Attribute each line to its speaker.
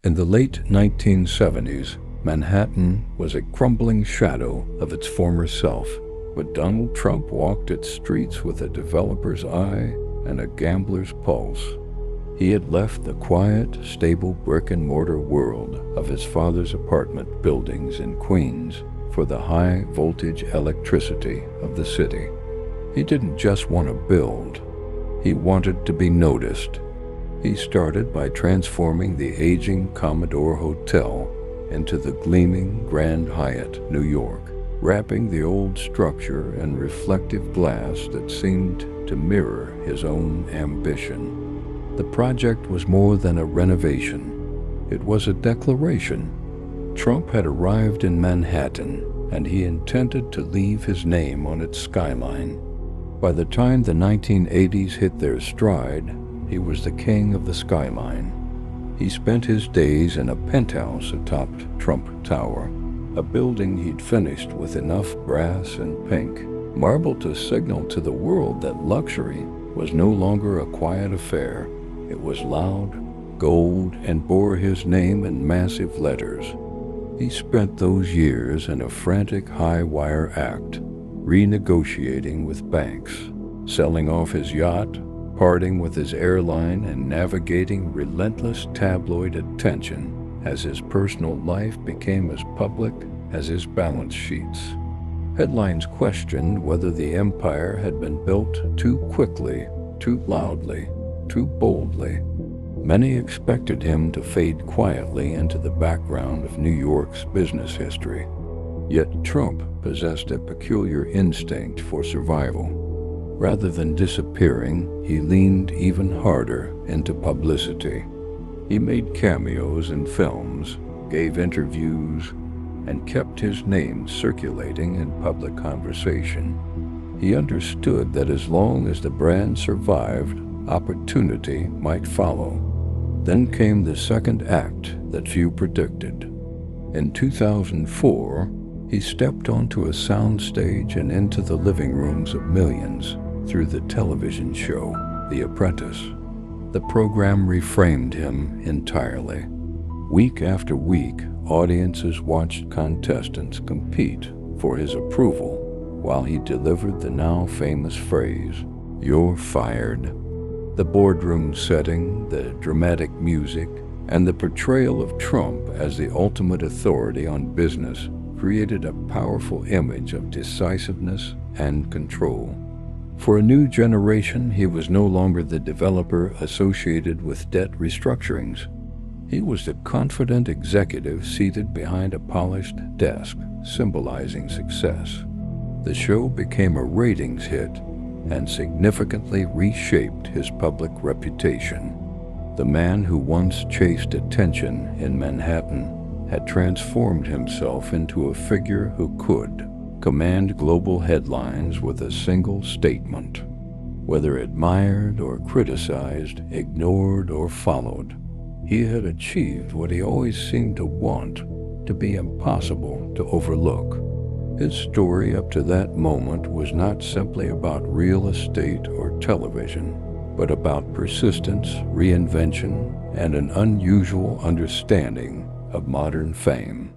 Speaker 1: In the late 1970s, Manhattan was a crumbling shadow of its former self, but Donald Trump walked its streets with a developer's eye and a gambler's pulse. He had left the quiet, stable brick-and-mortar world of his father's apartment buildings in Queens for the high-voltage electricity of the city. He didn't just want to build. He wanted to be noticed. He started by transforming the aging Commodore Hotel into the gleaming Grand Hyatt, New York, wrapping the old structure in reflective glass that seemed to mirror his own ambition. The project was more than a renovation. It was a declaration. Trump had arrived in Manhattan, and he intended to leave his name on its skyline. By the time the 1980s hit their stride, he was the king of the skyline. He spent his days in a penthouse atop Trump Tower, a building he'd finished with enough brass and pink marble to signal to the world that luxury was no longer a quiet affair. It was loud, gold, and bore his name in massive letters. He spent those years in a frantic high-wire act, renegotiating with banks, selling off his yacht, parting with his airline, and navigating relentless tabloid attention as his personal life became as public as his balance sheets. Headlines questioned whether the empire had been built too quickly, too loudly, too boldly. Many expected him to fade quietly into the background of New York's business history. Yet Trump possessed a peculiar instinct for survival. Rather than disappearing, he leaned even harder into publicity. He made cameos in films, gave interviews, and kept his name circulating in public conversation. He understood that as long as the brand survived, opportunity might follow. Then came the second act that few predicted. In 2004, he stepped onto a soundstage and into the living rooms of millions through the television show, The Apprentice. The program reframed him entirely. Week after week, audiences watched contestants compete for his approval while he delivered the now famous phrase, "You're fired." The boardroom setting, the dramatic music, and the portrayal of Trump as the ultimate authority on business created a powerful image of decisiveness and control. For a new generation, he was no longer the developer associated with debt restructurings. He was the confident executive seated behind a polished desk, symbolizing success. The show became a ratings hit and significantly reshaped his public reputation. The man who once chased attention in Manhattan had transformed himself into a figure who could command global headlines with a single statement. Whether admired or criticized, ignored or followed, he had achieved what he always seemed to want, to be impossible to overlook. His story up to that moment was not simply about real estate or television, but about persistence, reinvention, and an unusual understanding of modern fame.